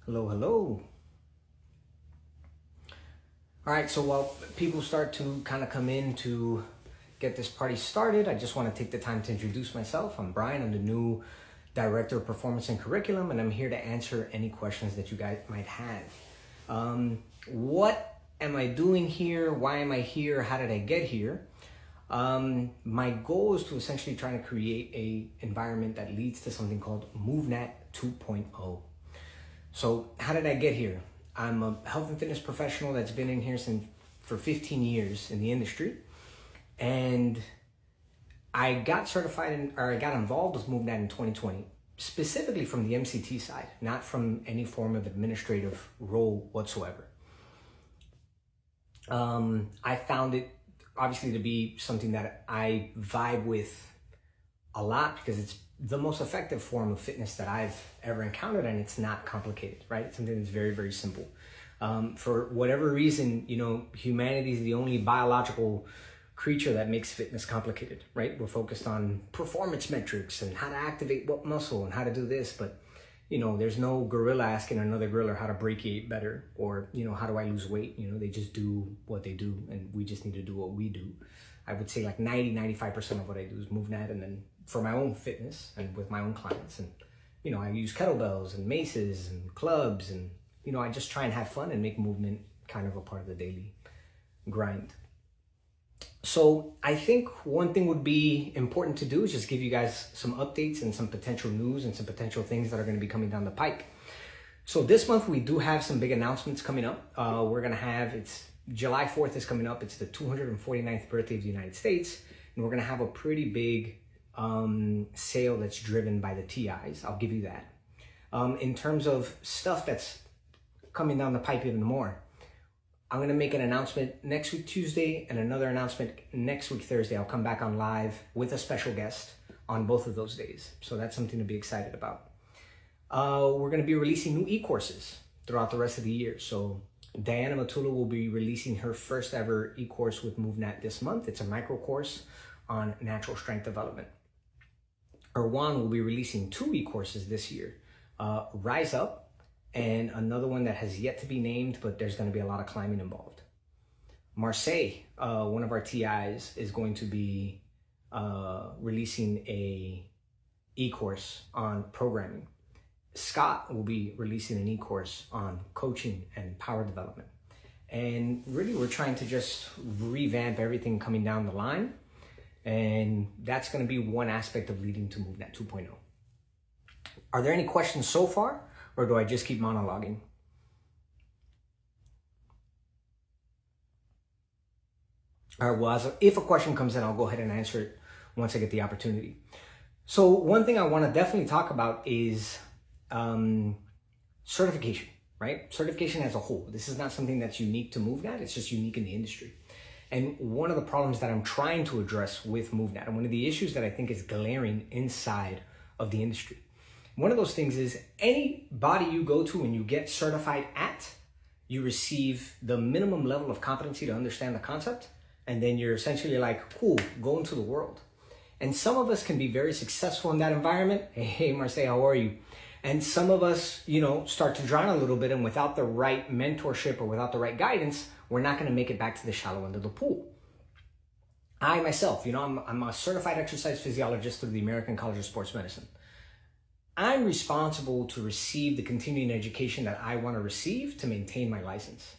Hello, hello. All right, so while people start to kind of come in to get this party started, I just want to take the time to introduce myself. I'm Brian. I'm the new Director of Performance and Curriculum, and I'm here to answer any questions that you guys might have. What am I doing here? Why am I here? How did I get here? My goal is to essentially try to create a environment that leads to something called MovNat 2.0. So how did I get here? I'm a health and fitness professional that's been in here for 15 years in the industry. And I got I got involved with MovNat in 2020, specifically from the MCT side, not from any form of administrative role whatsoever. I found it obviously to be something that I vibe with a lot because it's the most effective form of fitness that I've ever encountered, and it's not complicated, right? It's something that's very, very simple. For whatever reason, humanity is the only biological creature that makes fitness complicated, right? We're focused on performance metrics and how to activate what muscle and how to do this, but there's no gorilla asking another gorilla how to brachiate better or, how do I lose weight? They just do what they do, and we just need to do what we do. I would say like 95% of what I do is MovNat, and then for my own fitness and with my own clients. And, I use kettlebells and maces and clubs, and, I just try and have fun and make movement kind of a part of the daily grind. So I think one thing would be important to do is just give you guys some updates and some potential news and some potential things that are going to be coming down the pipe. So this month we do have some big announcements coming up. It's July 4th is coming up. It's the 249th birthday of the United States. And we're going to have a pretty big sale that's driven by the TIs. I'll give you that. In terms of stuff that's coming down the pipe even more, I'm going to make an announcement next week, Tuesday, and another announcement next week, Thursday. I'll come back on live with a special guest on both of those days. So that's something to be excited about. We're going to be releasing new e-courses throughout the rest of the year. So Diana Matula will be releasing her first ever e-course with MovNat this month. It's a micro course on natural strength development. Erwan will be releasing 2 e-courses this year, Rise Up, and another one that has yet to be named, but there's going to be a lot of climbing involved. Marseille, one of our TIs, is going to be releasing a e-course on programming. Scott will be releasing an e-course on coaching and power development. And really, we're trying to just revamp everything coming down the line. And that's going to be one aspect of leading to MovNat 2.0. Are there any questions so far, or do I just keep monologuing? All right, well, if a question comes in, I'll go ahead and answer it once I get the opportunity. So one thing I want to definitely talk about is certification, right? Certification as a whole. This is not something that's unique to MovNat. It's just unique in the industry. And one of the problems that I'm trying to address with MovNat, and one of the issues that I think is glaring inside of the industry, one of those things is any body you go to and you get certified at, you receive the minimum level of competency to understand the concept, and then you're essentially like, cool, go into the world. And some of us can be very successful in that environment. Hey, Marseille, how are you? And some of us, start to drown a little bit, and without the right mentorship or without the right guidance, we're not going to make it back to the shallow end of the pool. I myself, I'm a certified exercise physiologist through the American College of Sports Medicine. I'm responsible to receive the continuing education that I want to receive to maintain my license.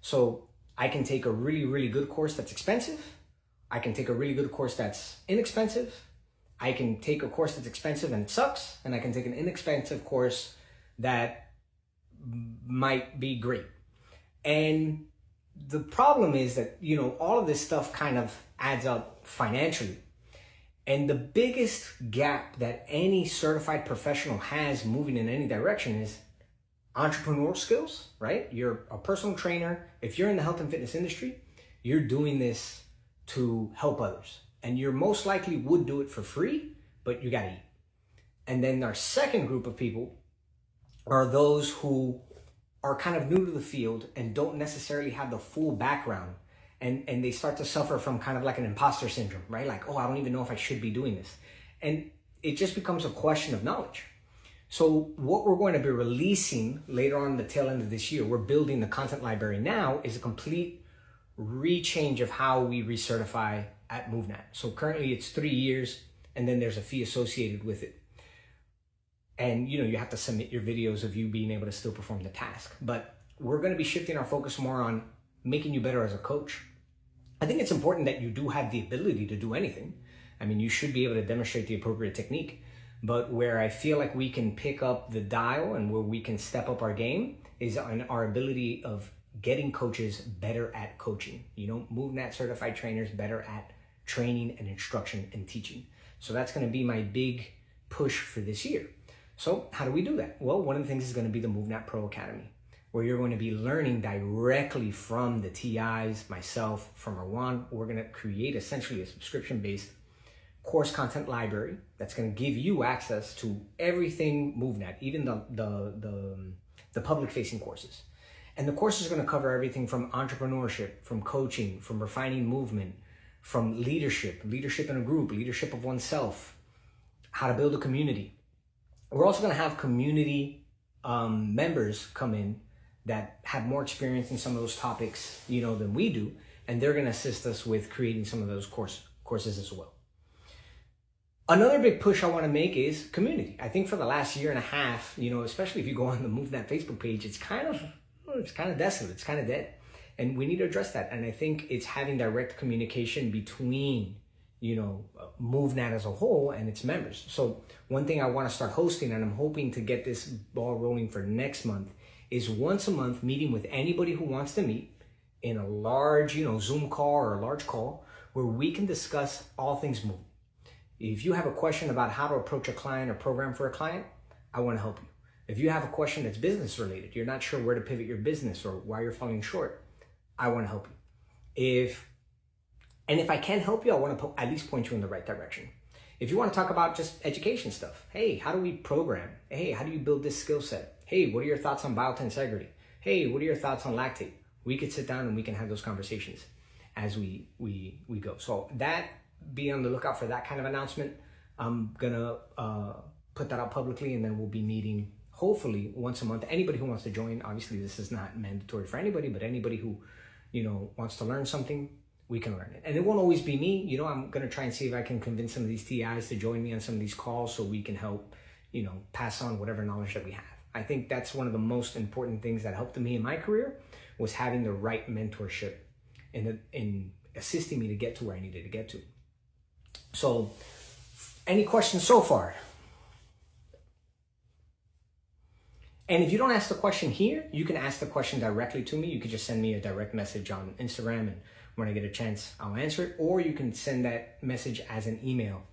So I can take a really, really good course that's expensive. I can take a really good course that's inexpensive. I can take a course that's expensive and it sucks. And I can take an inexpensive course that might be great. And the problem is that, all of this stuff kind of adds up financially. And the biggest gap that any certified professional has moving in any direction is entrepreneurial skills, right? You're a personal trainer. If you're in the health and fitness industry, you're doing this to help others. And you most likely would do it for free, but you gotta eat. And then our second group of people are those who are kind of new to the field and don't necessarily have the full background. And they start to suffer from kind of like an imposter syndrome, right? Like, oh, I don't even know if I should be doing this. And it just becomes a question of knowledge. So what we're going to be releasing later on the tail end of this year, we're building the content library now, is a complete rechange of how we recertify at MovNat. So currently it's 3 years, and then there's a fee associated with it. And you have to submit your videos of you being able to still perform the task. But we're going to be shifting our focus more on making you better as a coach. I think it's important that you do have the ability to do anything. I mean, you should be able to demonstrate the appropriate technique. But where I feel like we can pick up the dial and where we can step up our game is on our ability of getting coaches better at coaching. MovNat certified trainers better at training and instruction and teaching. So that's going to be my big push for this year. So how do we do that? Well, one of the things is going to be the MovNat Pro Academy, where you're going to be learning directly from the TIs, myself, from Erwan. We're going to create essentially a subscription-based course content library that's going to give you access to everything MovNat, even the public-facing courses. And the course is going to cover everything from entrepreneurship, from coaching, from refining movement, from leadership in a group, leadership of oneself, how to build a community. We're also going to have community members come in that have more experience in some of those topics, than we do, and they're going to assist us with creating some of those courses as well. Another big push I want to make is community. I think for the last year and a half, especially if you go on the MovNat Facebook page, it's kind of desolate, it's kind of dead, and we need to address that. And I think it's having direct communication between MovNat as a whole and its members. So one thing I want to start hosting, and I'm hoping to get this ball rolling for next month, is once a month meeting with anybody who wants to meet in a large, Zoom call or a large call where we can discuss all things movement. If you have a question about how to approach a client or program for a client, I want to help you. If you have a question that's business related, you're not sure where to pivot your business or why you're falling short, I want to help you. If I can help you, I want to at least point you in the right direction. If you want to talk about just education stuff, hey, how do we program? Hey, how do you build this skill set? Hey, what are your thoughts on biotensegrity? Hey, what are your thoughts on lactate? We could sit down and we can have those conversations as we go. So be on the lookout for that kind of announcement. I'm gonna put that out publicly, and then we'll be meeting hopefully once a month. Anybody who wants to join, obviously this is not mandatory for anybody, but anybody who wants to learn something, we can learn it. And it won't always be me. I'm gonna try and see if I can convince some of these TIs to join me on some of these calls so we can help pass on whatever knowledge that we have. I think that's one of the most important things that helped me in my career, was having the right mentorship in assisting me to get to where I needed to get to. So, any questions so far? And if you don't ask the question here, you can ask the question directly to me. You could just send me a direct message on Instagram, and when I get a chance, I'll answer it. Or you can send that message as an email.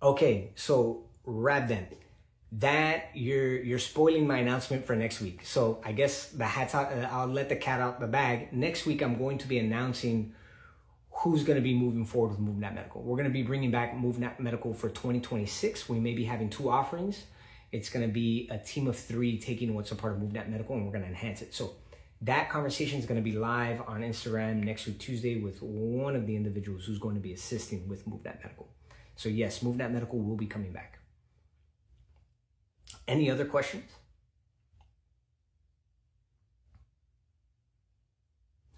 Okay, so Rabden, that you're spoiling my announcement for next week. So I guess I'll let the cat out the bag. Next week, I'm going to be announcing who's going to be moving forward with MovNat Medical. We're going to be bringing back MovNat Medical for 2026. We may be having 2 offerings. It's going to be a team of 3 taking what's a part of MovNat Medical, and we're going to enhance it. So that conversation is going to be live on Instagram next week, Tuesday, with one of the individuals who's going to be assisting with MovNat Medical. So yes, MovNat Medical will be coming back. Any other questions?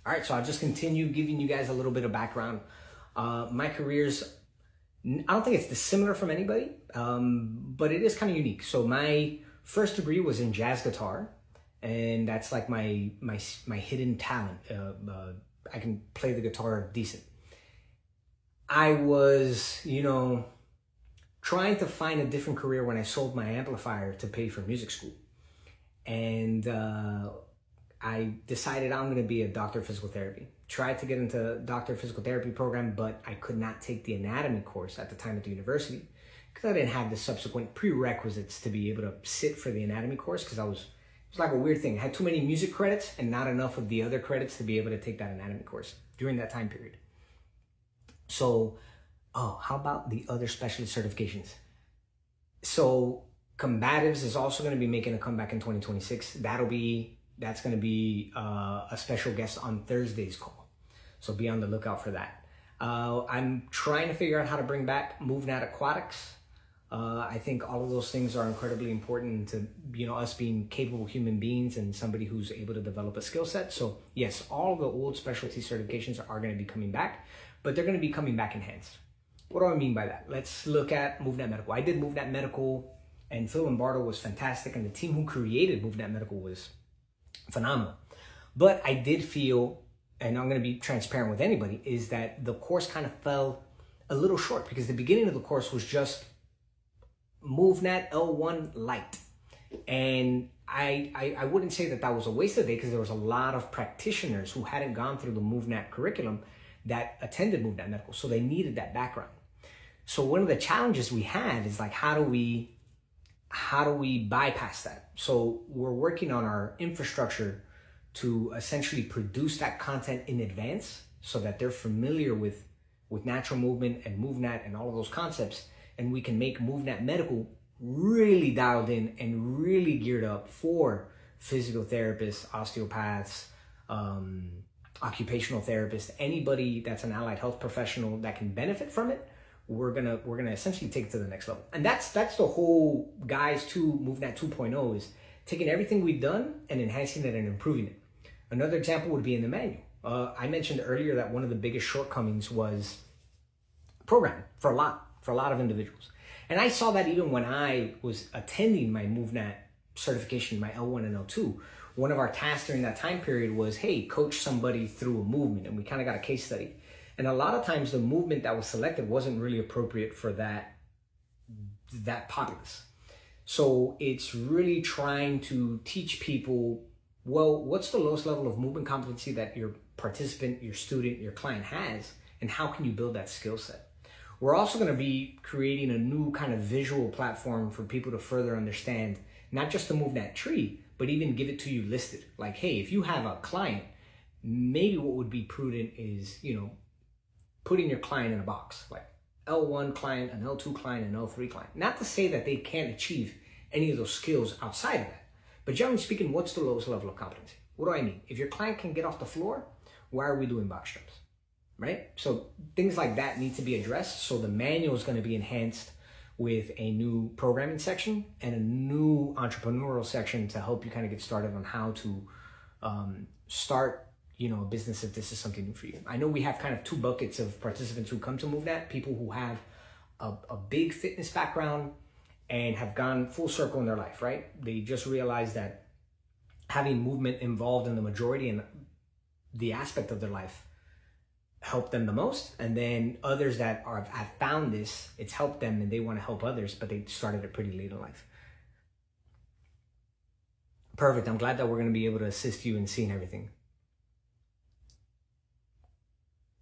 All right, so I'll just continue giving you guys a little bit of background. My career's, I don't think it's dissimilar from anybody, but it is kind of unique. So my first degree was in jazz guitar, and that's like my hidden talent. I can play the guitar decent. I was, trying to find a different career when I sold my amplifier to pay for music school. And I decided I'm going to be a doctor of physical therapy. Tried to get into doctor of physical therapy program, but I could not take the anatomy course at the time at the university because I didn't have the subsequent prerequisites to be able to sit for the anatomy course, because it was like a weird thing. I had too many music credits and not enough of the other credits to be able to take that anatomy course during that time period. So, how about the other specialist certifications? So Combatives is also going to be making a comeback in 2026. That's going to be a special guest on Thursday's call. So be on the lookout for that. I'm trying to figure out how to bring back MovNat Aquatics. I think all of those things are incredibly important to, us being capable human beings and somebody who's able to develop a skill set. So yes, all the old specialty certifications are going to be coming back, but they're going to be coming back enhanced. What do I mean by that? Let's look at MovNat Medical. I did MovNat Medical, and Phil Lombardo was fantastic, and the team who created MovNat Medical was phenomenal. But I did feel, and I'm going to be transparent with anybody, is that the course kind of fell a little short, because the beginning of the course was just MovNat L1 Lite. And I wouldn't say that was a waste of day, because there was a lot of practitioners who hadn't gone through the MovNat curriculum that attended MovNat Medical, so they needed that background. So one of the challenges we have is like, how do we bypass that? So we're working on our infrastructure to essentially produce that content in advance, so that they're familiar with natural movement and MovNat and all of those concepts, and we can make MovNat Medical really dialed in and really geared up for physical therapists, osteopaths, occupational therapists, anybody that's an allied health professional that can benefit from it. We're gonna essentially take it to the next level. And that's the whole guys to MovNat 2.0, is taking everything we've done and enhancing it and improving it. Another example would be in the manual. I mentioned earlier that one of the biggest shortcomings was programming for a lot of individuals. And I saw that even when I was attending my MovNat certification, my L1 and L2. One of our tasks during that time period was, hey, coach somebody through a movement, and we kind of got a case study. And a lot of times the movement that was selected wasn't really appropriate for that populace. So it's really trying to teach people, well, what's the lowest level of movement competency that your participant, your student, your client has, and how can you build that skill set? We're also going to be creating a new kind of visual platform for people to further understand not just the MovNat tree, but even give it to you listed. Like, hey, if you have a client, maybe what would be prudent is, putting your client in a box, like L1 client, an L2 client, an L3 client. Not to say that they can't achieve any of those skills outside of that, but generally speaking, what's the lowest level of competency? What do I mean? If your client can get off the floor, why are we doing box jumps, right? So things like that need to be addressed. So the manual is going to be enhanced with a new programming section and a new entrepreneurial section to help you kind of get started on how to start a business if this is something new for you. I know we have kind of two buckets of participants who come to MovNat: people who have a big fitness background and have gone full circle in their life, right? They just realized that having movement involved in the majority and the aspect of their life helped them the most. And then others that have found this, it's helped them and they want to help others, but they started it pretty late in life. Perfect. I'm glad that we're going to be able to assist you in seeing everything.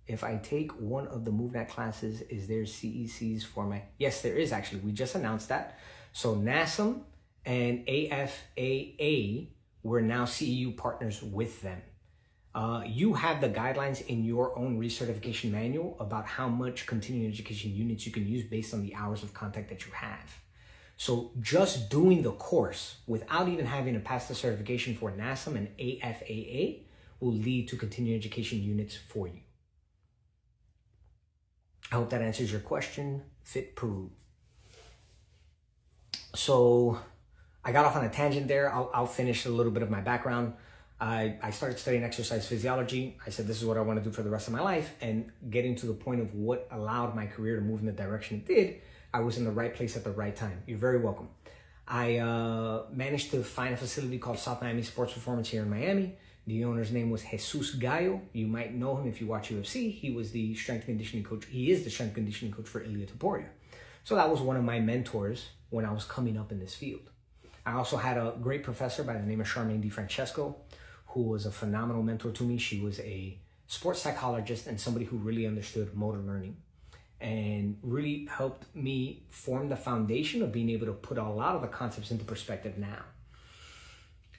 If I take one of the MovNat classes, is there CECs for my... Yes, there is actually. We just announced that. So NASM and AFAA, we're now CEU partners with them. You have the guidelines in your own recertification manual about how much continuing education units you can use based on the hours of contact that you have. So just doing the course without even having to pass the certification for NASM and AFAA will lead to continuing education units for you. I hope that answers your question. Fit Peru. So I got off on a tangent there. I'll finish a little bit of my background. I started studying exercise physiology. I said, this is what I want to do for the rest of my life. And getting to the point of what allowed my career to move in the direction it did, I was in the right place at the right time. You're very welcome. I managed to find a facility called South Miami Sports Performance here in Miami. The owner's name was Jesus Gallo. You might know him if you watch UFC. He was the strength conditioning coach. He is the strength conditioning coach for Ilia Topuria. So that was one of my mentors when I was coming up in this field. I also had a great professor by the name of Charmaine DiFrancesco, who was a phenomenal mentor to me. She was a sports psychologist and somebody who really understood motor learning and really helped me form the foundation of being able to put a lot of the concepts into perspective now.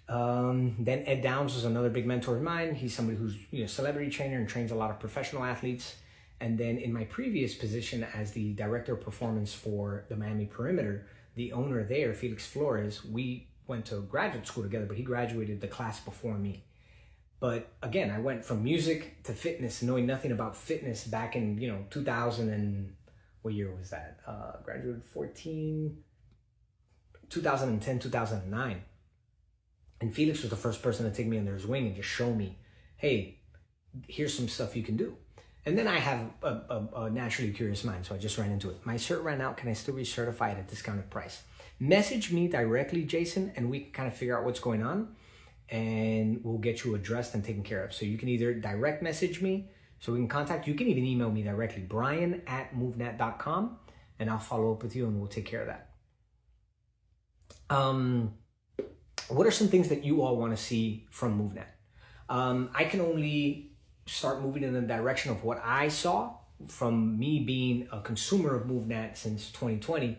Then Ed Downs was another big mentor of mine. He's somebody who's a celebrity trainer and trains a lot of professional athletes. And then in my previous position as the director of performance for the Miami Perimeter, the owner there, Felix Flores, we went to graduate school together, but he graduated the class before me. But again, I went from music to fitness, knowing nothing about fitness back in 2000 and what year was that? Graduated 2010, 2009. And Felix was the first person to take me under his wing and just show me, hey, here's some stuff you can do. And then I have a naturally curious mind, so I just ran into it. My cert ran out. Can I still recertify at a discounted price? Message me directly, Jason, and we can kind of figure out what's going on, and we'll get you addressed and taken care of. So you can either direct message me, so we can contact you. You can even email me directly, brian@movnat.com, and I'll follow up with you, and we'll take care of that. What are some things that you all want to see from MovNat? I can only start moving in the direction of what I saw from me being a consumer of MovNat since 2020,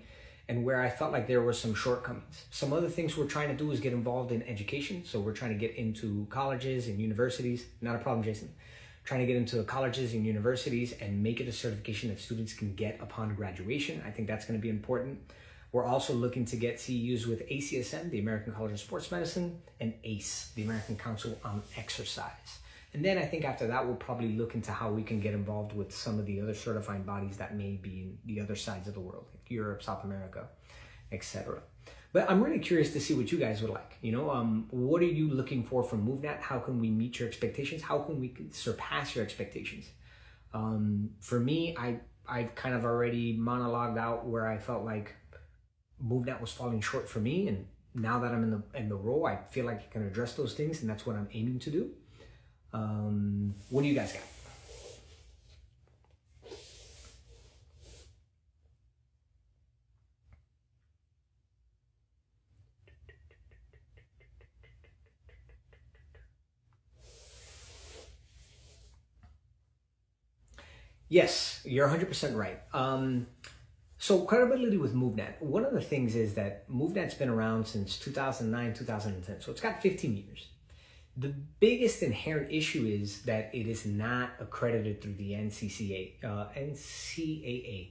and where I felt like there were some shortcomings. Some other things we're trying to do is get involved in education. So we're trying to get into colleges and universities. Not a problem, Jason. Trying to get into colleges and universities and make it a certification that students can get upon graduation. I think that's going to be important. We're also looking to get CEUs with ACSM, the American College of Sports Medicine, and ACE, the American Council on Exercise. And then I think after that, we'll probably look into how we can get involved with some of the other certifying bodies that may be in the other sides of the world, like Europe, South America, etc. But I'm really curious to see what you guys would like. What are you looking for from MovNat? How can we meet your expectations? How can we surpass your expectations? For me, I've kind of already monologued out where I felt like MovNat was falling short for me, and now that I'm in the role, I feel like I can address those things, and that's what I'm aiming to do. What do you guys got? Yes, you're 100% right. So credibility with MovNat. One of the things is that MovNat's been around since 2009, 2010. So it's got 15 years. The biggest inherent issue is that it is not accredited through the NCAA,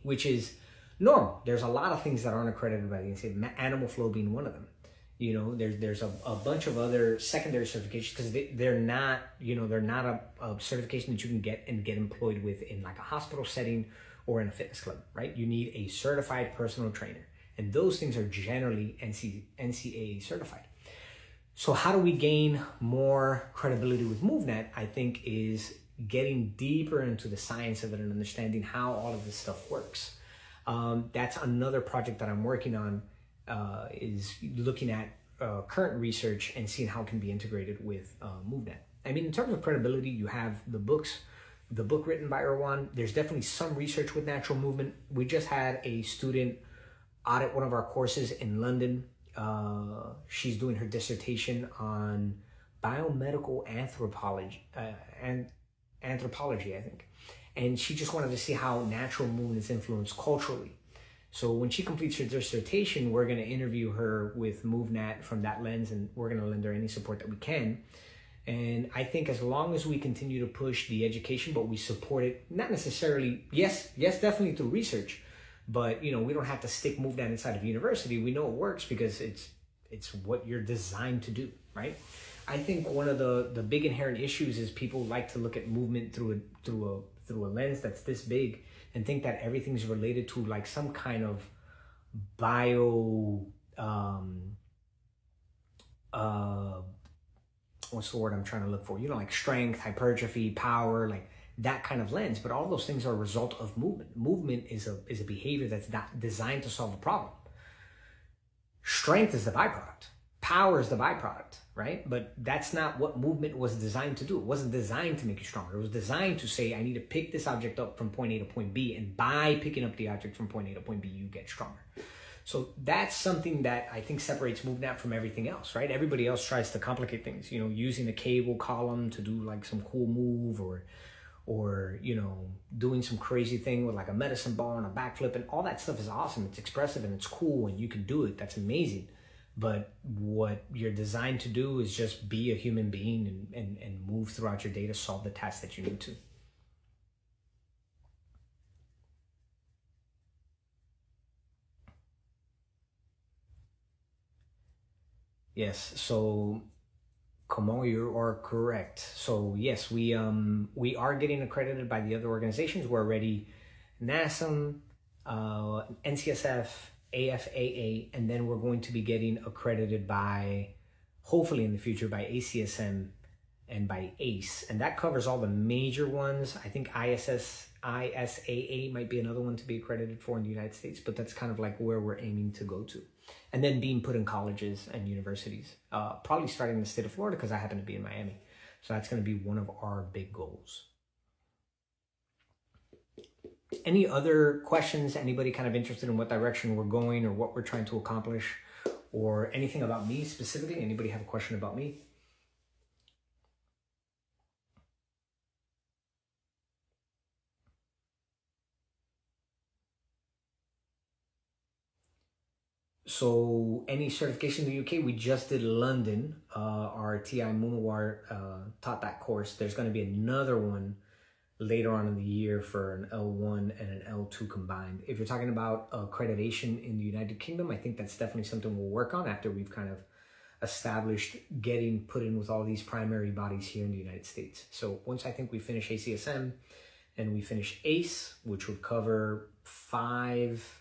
which is normal. There's a lot of things that aren't accredited by the NCAA, animal flow being one of them. There's a bunch of other secondary certifications because they're not a certification that you can get employed with in like a hospital setting or in a fitness club, right? You need a certified personal trainer, and those things are generally NCAA certified. So how do we gain more credibility with MovNat, I think, is getting deeper into the science of it and understanding how all of this stuff works. That's another project that I'm working on, is looking at current research and seeing how it can be integrated with MovNat. I mean, in terms of credibility, you have the book written by Erwan. There's definitely some research with natural movement. We just had a student audit one of our courses in London. She's doing her dissertation on biomedical anthropology, I think. And she just wanted to see how natural movement is influenced culturally. So when she completes her dissertation, we're going to interview her with MovNat from that lens, and we're going to lend her any support that we can. And I think as long as we continue to push the education, but we support it, not necessarily, yes, definitely through research, but we don't have to stick MovNat inside of university. We know it works because it's what you're designed to do, right? I think one of the big inherent issues is people like to look at movement through a lens that's this big and think that everything's related to like some kind of bio what's the word I'm trying to look for? Like strength, hypertrophy, power, like that kind of lens. But all those things are a result of movement. Movement is a behavior that's not designed to solve a problem. Strength is the byproduct. Power is the byproduct, right? But that's not what movement was designed to do. It wasn't designed to make you stronger. It was designed to say, I need to pick this object up from point A to point B, and by picking up the object from point A to point B, you get stronger. So that's something that I think separates MovNat from everything else, right? Everybody else tries to complicate things, using a cable column to do like some cool move or doing some crazy thing with like a medicine ball and a backflip, and all that stuff is awesome. It's expressive and it's cool and you can do it. That's amazing. But what you're designed to do is just be a human being and move throughout your day to solve the tasks that you need to. Yes, so Kamal, you are correct. So yes, we are getting accredited by the other organizations. We're already NASM, NCSF, AFAA, and then we're going to be getting accredited by, hopefully in the future, by ACSM and by ACE. And that covers all the major ones. I think ISAA might be another one to be accredited for in the United States, but that's kind of like where we're aiming to go to. And then being put in colleges and universities, probably starting in the state of Florida because I happen to be in Miami. So that's going to be one of our big goals. Any other questions? Anybody kind of interested in what direction we're going or what we're trying to accomplish or anything about me specifically? Anybody have a question about me? So any certification in the UK, we just did London. Our TI Munawar taught that course. There's going to be another one later on in the year for an L1 and an L2 combined. If you're talking about accreditation in the United Kingdom, I think that's definitely something we'll work on after we've kind of established getting put in with all these primary bodies here in the United States. So once I think we finish ACSM and we finish ACE, which would cover 5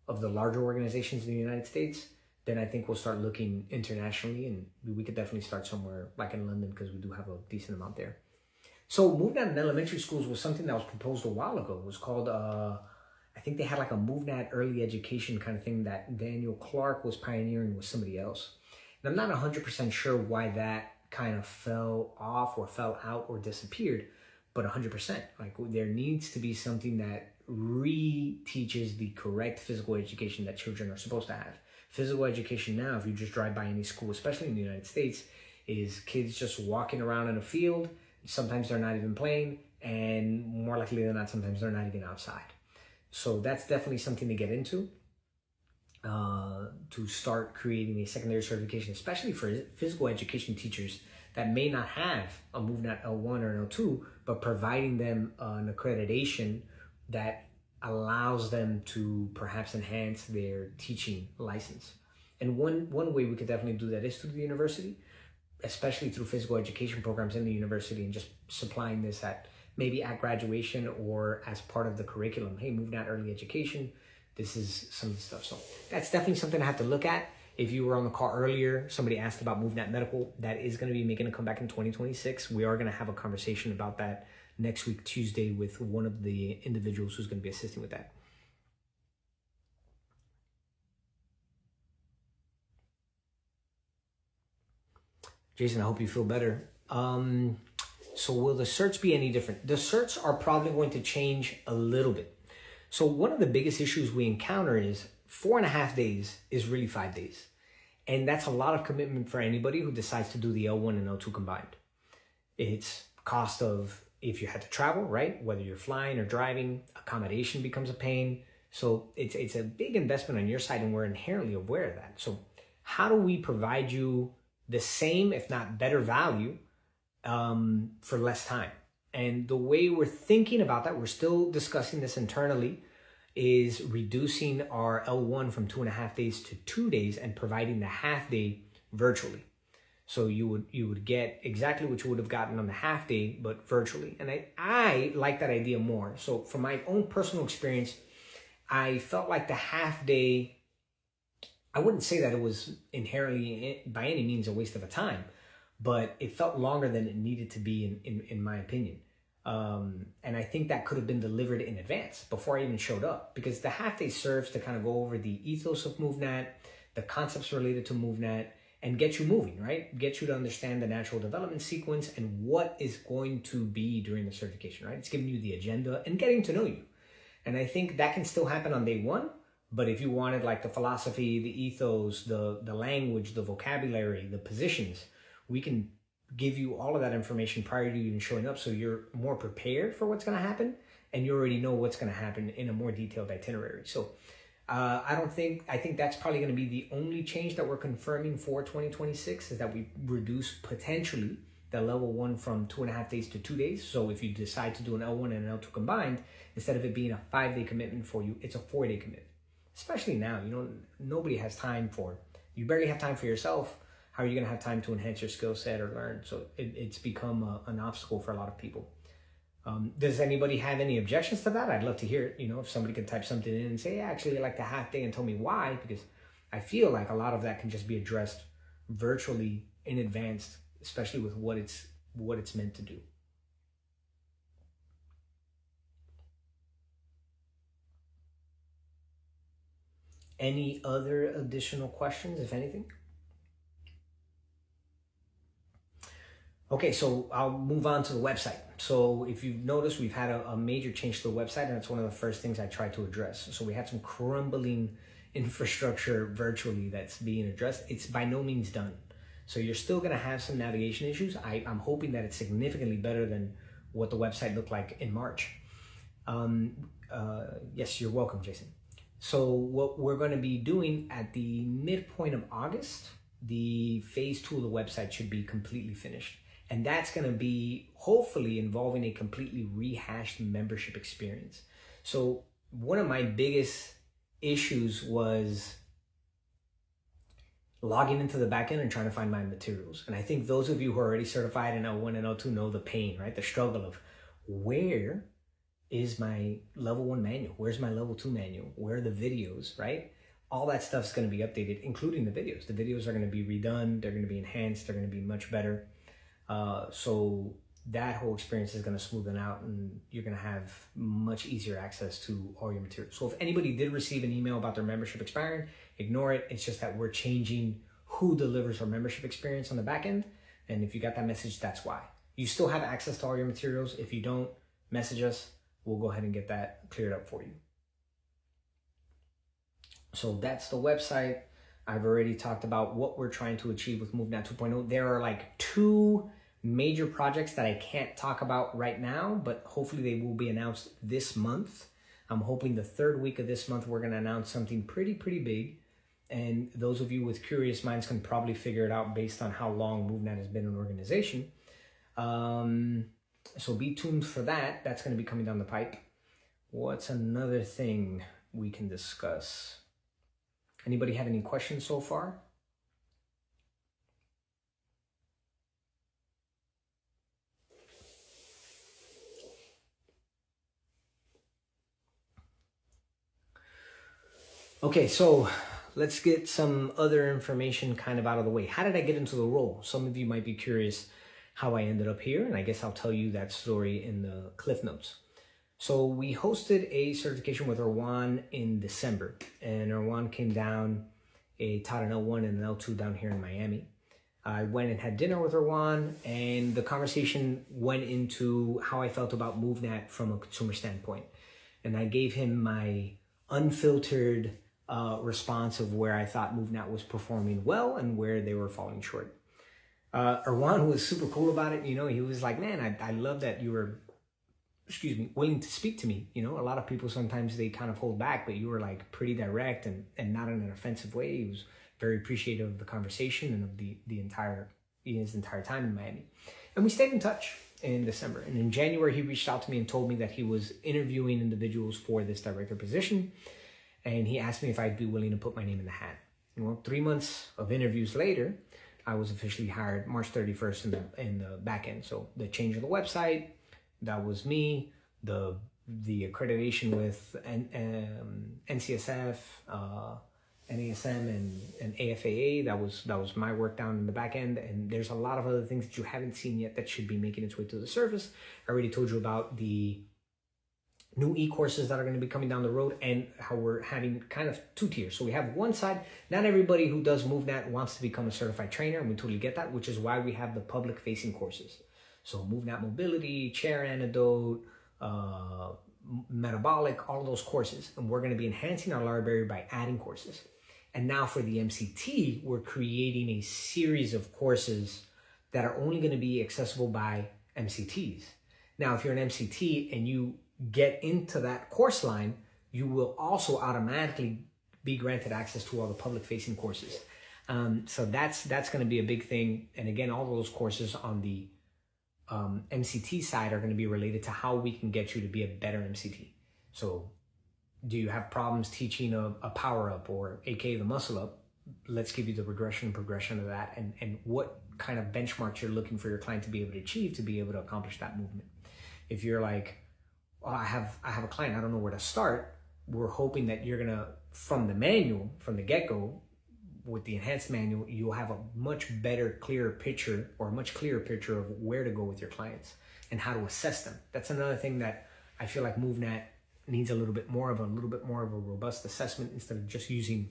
of the larger organizations in the United States, then I think we'll start looking internationally, and we could definitely start somewhere like in London because we do have a decent amount there. So MovNat in elementary schools was something that was proposed a while ago. It was called, I think they had like a MovNat early education kind of thing that Daniel Clark was pioneering with somebody else. And I'm not 100% sure why that kind of fell off or fell out or disappeared, but 100%. Like there needs to be something that re-teaches the correct physical education that children are supposed to have. Physical education now, if you just drive by any school, especially in the United States, is kids just walking around in a field. Sometimes they're not even playing, and more likely than not, sometimes they're not even outside. So that's definitely something to get into, to start creating a secondary certification, especially for physical education teachers that may not have a MovNat L1 or an L2, but providing them an accreditation that allows them to perhaps enhance their teaching license. And one way we could definitely do that is through the university, especially through physical education programs in the university, and just supplying this at maybe at graduation or as part of the curriculum. Hey, MovNat early education, this is some of the stuff. So that's definitely something I have to look at. If you were on the call earlier, somebody asked about MovNat Medical. That is going to be making a comeback in 2026. We are going to have a conversation about that next week, Tuesday, with one of the individuals who's going to be assisting with that. Jason, I hope you feel better. So will the certs be any different? The certs are probably going to change a little bit. So one of the biggest issues we encounter is 4.5 days is really 5 days. And that's a lot of commitment for anybody who decides to do the L1 and L2 combined. It's cost of, if you had to travel, right? Whether you're flying or driving, accommodation becomes a pain. So it's a big investment on your side, and we're inherently aware of that. So how do we provide you the same, if not better value for less time? And the way we're thinking about that, we're still discussing this internally, is reducing our L1 from 2.5 days to 2 days and providing the half day virtually. So you would get exactly what you would have gotten on the half day, but virtually. And I like that idea more. So from my own personal experience, I felt like the half day, I wouldn't say that it was inherently by any means a waste of a time, but it felt longer than it needed to be in my opinion. And I think that could have been delivered in advance before I even showed up, because the half day serves to kind of go over the ethos of MovNat, the concepts related to MovNat, and get you moving, right? Get you to understand the natural development sequence and what is going to be during the certification, right? It's giving you the agenda and getting to know you. And I think that can still happen on day one, but if you wanted like the philosophy, the ethos, the language, the vocabulary, the positions, we can give you all of that information prior to you even showing up, so you're more prepared for what's going to happen and you already know what's going to happen in a more detailed itinerary. So I think that's probably going to be the only change that we're confirming for 2026, is that we reduce potentially the level 1 from 2.5 days to 2 days. So if you decide to do an L1 and an L2 combined, instead of it being a 5-day commitment for you, it's a 4-day commitment. Especially now, nobody has time you barely have time for yourself. How are you going to have time to enhance your skill set or learn? So it's become an obstacle for a lot of people. Does anybody have any objections to that? I'd love to hear it. If somebody could type something in and say, yeah, actually I like the half day, and tell me why, because I feel like a lot of that can just be addressed virtually in advance, especially with what it's meant to do. Any other additional questions, if anything? Okay, so I'll move on to the website. So if you've noticed, we've had a major change to the website, and it's one of the first things I tried to address. So we had some crumbling infrastructure virtually that's being addressed. It's by no means done. So you're still gonna have some navigation issues. I'm hoping that it's significantly better than what the website looked like in March. Yes, you're welcome, Jason. So what we're gonna be doing at the midpoint of August, the phase 2 of the website should be completely finished. And that's going to be hopefully involving a completely rehashed membership experience. So one of my biggest issues was logging into the backend and trying to find my materials. And I think those of you who are already certified in L1 and L2 know the pain, right? The struggle of where is my level 1 manual? Where's my level 2 manual? Where are the videos, right? All that stuff's going to be updated, including the videos. The videos are going to be redone. They're going to be enhanced. They're going to be much better. So that whole experience is going to smoothen out, and you're going to have much easier access to all your materials. So if anybody did receive an email about their membership expiring, ignore it. It's just that we're changing who delivers our membership experience on the back end. And if you got that message, that's why. You still have access to all your materials. If you don't, message us. We'll go ahead and get that cleared up for you. So that's the website. I've already talked about what we're trying to achieve with MovNat 2.0. There are like 2 major projects that I can't talk about right now, but hopefully they will be announced this month. I'm hoping the 3rd week of this month, we're going to announce something pretty big. And those of you with curious minds can probably figure it out based on how long MovNat has been an organization. So be tuned for that. That's going to be coming down the pipe. What's another thing we can discuss? Anybody have any questions so far? Okay, so let's get some other information kind of out of the way. How did I get into the role? Some of you might be curious how I ended up here, and I guess I'll tell you that story in the Cliff Notes. So we hosted a certification with Erwan in December, and Erwan came down, taught an L1 and an L2 down here in Miami. I went and had dinner with Erwan, and the conversation went into how I felt about MovNat from a consumer standpoint. And I gave him my unfiltered response of where I thought MovNat was performing well and where they were falling short. Erwan was super cool about it. He was like, man, I love that you were, willing to speak to me. A lot of people sometimes they kind of hold back, but you were like pretty direct and not in an offensive way. He was very appreciative of the conversation and of his entire time in Miami. And we stayed in touch in December. And in January, he reached out to me and told me that he was interviewing individuals for this director position. And he asked me if I'd be willing to put my name in the hat. 3 months of interviews later, I was officially hired March 31st in the back end. So the change of the website, that was me. The accreditation with NCSF, NASM, and AFAA, that was my work down in the back end. And there's a lot of other things that you haven't seen yet that should be making its way to the surface. I already told you about the new e-courses that are going to be coming down the road, and how we're having kind of 2 tiers. So we have one side, not everybody who does MovNat wants to become a certified trainer, and we totally get that, which is why we have the public-facing courses. So MovNat Mobility, Chair Antidote, Metabolic, all those courses. And we're going to be enhancing our library by adding courses. And now for the MCT, we're creating a series of courses that are only going to be accessible by MCTs. Now, if you're an MCT and you get into that course line, you will also automatically be granted access to all the public-facing courses. So that's going to be a big thing. And again, all those courses on the MCT side are going to be related to how we can get you to be a better MCT. So do you have problems teaching a power up, or aka the muscle up? Let's give you the regression and progression of that, and what kind of benchmarks you're looking for your client to be able to achieve to be able to accomplish that movement. If you're like, oh, I have a client, I don't know where to start, we're hoping that you're gonna, from the manual, from the get-go, with the enhanced manual, you'll have a much better, clearer picture, or a much clearer picture of where to go with your clients and how to assess them. That's another thing that I feel like MovNat needs a little bit more of a robust assessment instead of just using.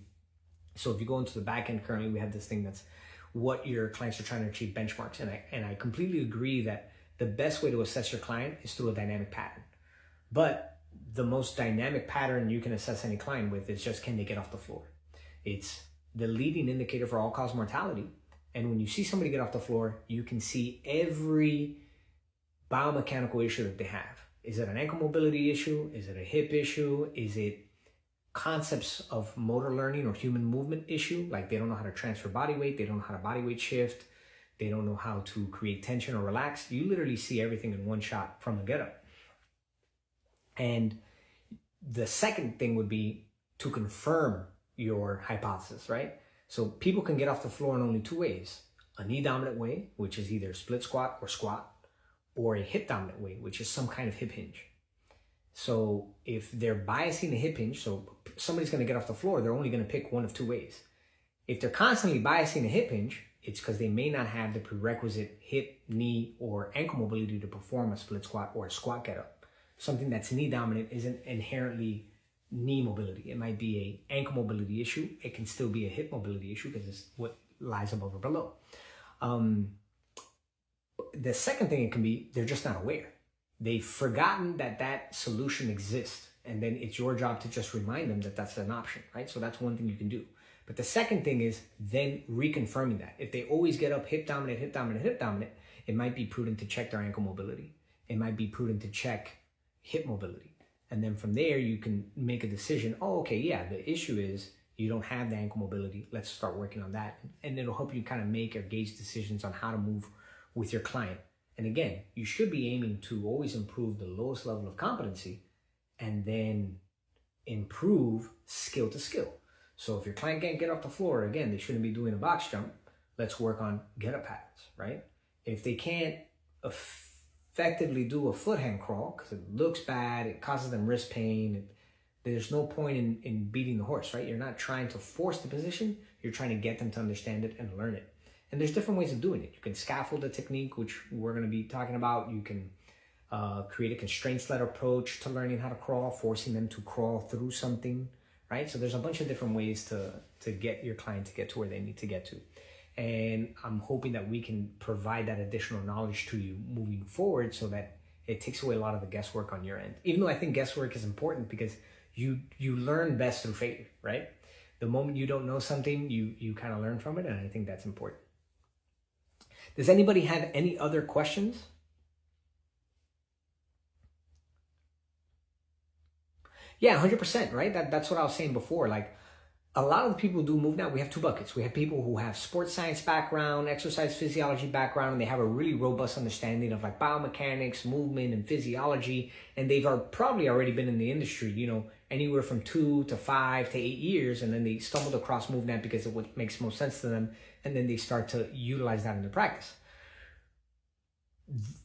So if you go into the back end, currently we have this thing that's what your clients are trying to achieve benchmarks. And I completely agree that the best way to assess your client is through a dynamic pattern. But the most dynamic pattern you can assess any client with is just, can they get off the floor? It's the leading indicator for all-cause mortality. And when you see somebody get off the floor, you can see every biomechanical issue that they have. Is it an ankle mobility issue? Is it a hip issue? Is it concepts of motor learning or human movement issue? Like they don't know how to transfer body weight. They don't know how to body weight shift. They don't know how to create tension or relax. You literally see everything in one shot from the get-up. And the second thing would be to confirm your hypothesis, right? So people can get off the floor in only two ways: a knee dominant way, which is either split squat or squat, or a hip dominant way, which is some kind of hip hinge. So if they're biasing the hip hinge, so somebody's going to get off the floor, they're only going to pick one of two ways. If they're constantly biasing the hip hinge, it's because they may not have the prerequisite hip, knee, or ankle mobility to perform a split squat or a squat get-up. Something that's knee dominant isn't inherently knee mobility. It might be a ankle mobility issue. It can still be a hip mobility issue because it's what lies above or below. The second thing it can be, they're just not aware. They've forgotten that that solution exists. And then it's your job to just remind them that that's an option, right? So that's one thing you can do. But the second thing is then reconfirming that. If they always get up hip dominant, hip dominant, hip dominant, it might be prudent to check their ankle mobility. It might be prudent to check hip mobility. And then from there, you can make a decision. Oh, okay, yeah, the issue is you don't have the ankle mobility. Let's start working on that. And it'll help you kind of make or gauge decisions on how to move with your client. And again, you should be aiming to always improve the lowest level of competency and then improve skill to skill. So if your client can't get off the floor, again, they shouldn't be doing a box jump. Let's work on get-up patterns, right? If they can't effectively do a foot hand crawl because it looks bad, it causes them wrist pain, there's no point in beating the horse, right? You're not trying to force the position. You're trying to get them to understand it and learn it. And there's different ways of doing it. You can scaffold the technique, which we're going to be talking about. You can create a constraints-led approach to learning how to crawl, forcing them to crawl through something, right? So there's a bunch of different ways to get your client to get to where they need to get to. And I'm hoping that we can provide that additional knowledge to you moving forward so that it takes away a lot of the guesswork on your end. Even though I think guesswork is important because you learn best through failure, right? The moment you don't know something, you kind of learn from it, and I think that's important. Does anybody have any other questions? Yeah, 100%, right? That's what I was saying before. Like, a lot of the people who do MovNat, we have two buckets. We have people who have sports science background, exercise physiology background, and they have a really robust understanding of like biomechanics, movement, and physiology. And they've probably already been in the industry, anywhere from 2 to 5 to 8 years. And then they stumbled across MovNat because of what makes most sense to them. And then they start to utilize that in their practice.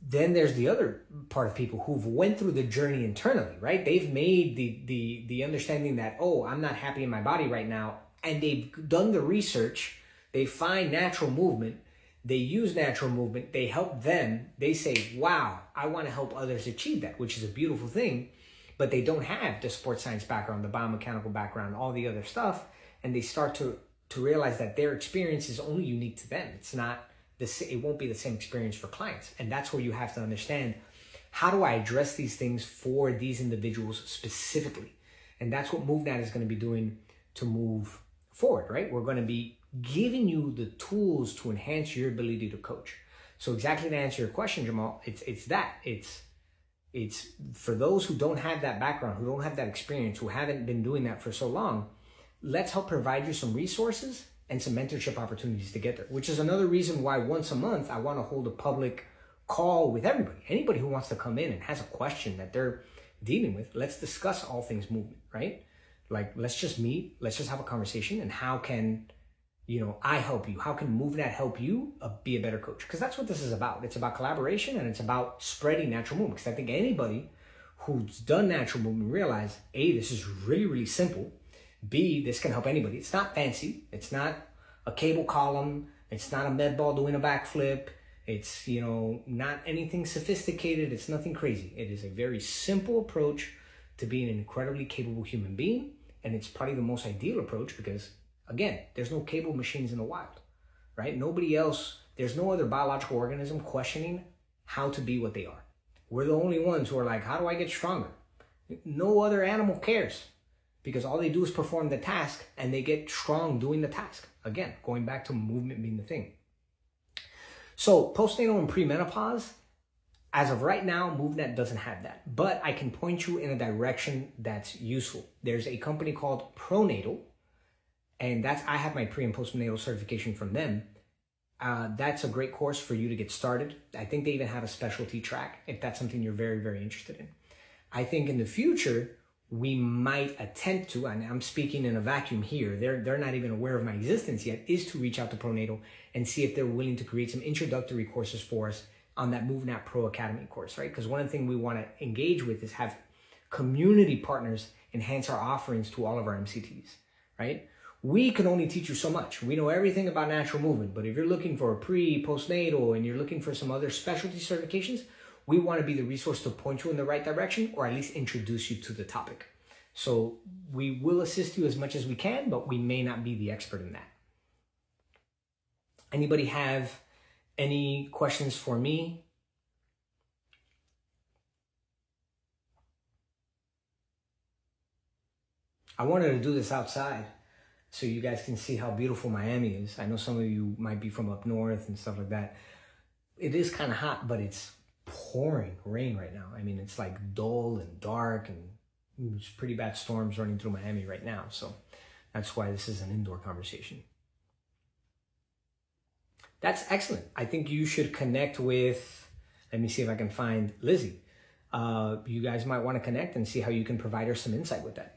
Then there's the other part of people who've went through the journey internally, right? They've made the understanding that, oh, I'm not happy in my body right now. And they've done the research. They find natural movement. They use natural movement. They help them. They say, wow, I want to help others achieve that, which is a beautiful thing. But they don't have the sports science background, the biomechanical background, all the other stuff. And they start to realize that their experience is only unique to them. It's not it won't be the same experience for clients. And that's where you have to understand, how do I address these things for these individuals specifically? And that's what MovNat is going to be doing to move forward, right? We're going to be giving you the tools to enhance your ability to coach. So exactly to answer your question, Jamal, it's for those who don't have that background, who don't have that experience, who haven't been doing that for so long, let's help provide you some resources and some mentorship opportunities to get there, which is another reason why once a month I want to hold a public call with everybody. Anybody who wants to come in and has a question that they're dealing with, let's discuss all things movement, right? Like, let's just meet, let's just have a conversation, and how can I help you. How can MovNat help you be a better coach? Because that's what this is about. It's about collaboration, and it's about spreading natural movement. Because I think anybody who's done natural movement realize, A, this is really, really simple. B, this can help anybody. It's not fancy. It's not a cable column. It's not a med ball doing a backflip. It's, not anything sophisticated. It's nothing crazy. It is a very simple approach to being an incredibly capable human being. And it's probably the most ideal approach because, again, there's no cable machines in the wild, right? Nobody else, there's no other biological organism questioning how to be what they are. We're the only ones who are like, how do I get stronger? No other animal cares because all they do is perform the task and they get strong doing the task. Again, going back to movement being the thing. So postnatal and premenopause, as of right now, MovNat doesn't have that, but I can point you in a direction that's useful. There's a company called Pronatal, and I have my pre and postnatal certification from them. That's a great course for you to get started. I think they even have a specialty track if that's something you're very, very interested in. I think in the future, we might attempt to, and I'm speaking in a vacuum here, they're not even aware of my existence yet, is to reach out to Pronatal and see if they're willing to create some introductory courses for us on that MovNat Pro Academy course, right? Because one of the things we want to engage with is have community partners enhance our offerings to all of our MCTs, right? We can only teach you so much. We know everything about natural movement, but if you're looking for a postnatal, and you're looking for some other specialty certifications, we want to be the resource to point you in the right direction or at least introduce you to the topic. So we will assist you as much as we can, but we may not be the expert in that. Anybody have any questions for me? I wanted to do this outside so you guys can see how beautiful Miami is. I know some of you might be from up north and stuff like that. It is kind of hot, but it's pouring rain right now. I mean, it's like dull and dark, and there's pretty bad storms running through Miami right now. So that's why this is an indoor conversation. That's excellent. I think you should connect with, let me see if I can find Lizzie. You guys might want to connect and see how you can provide her some insight with that,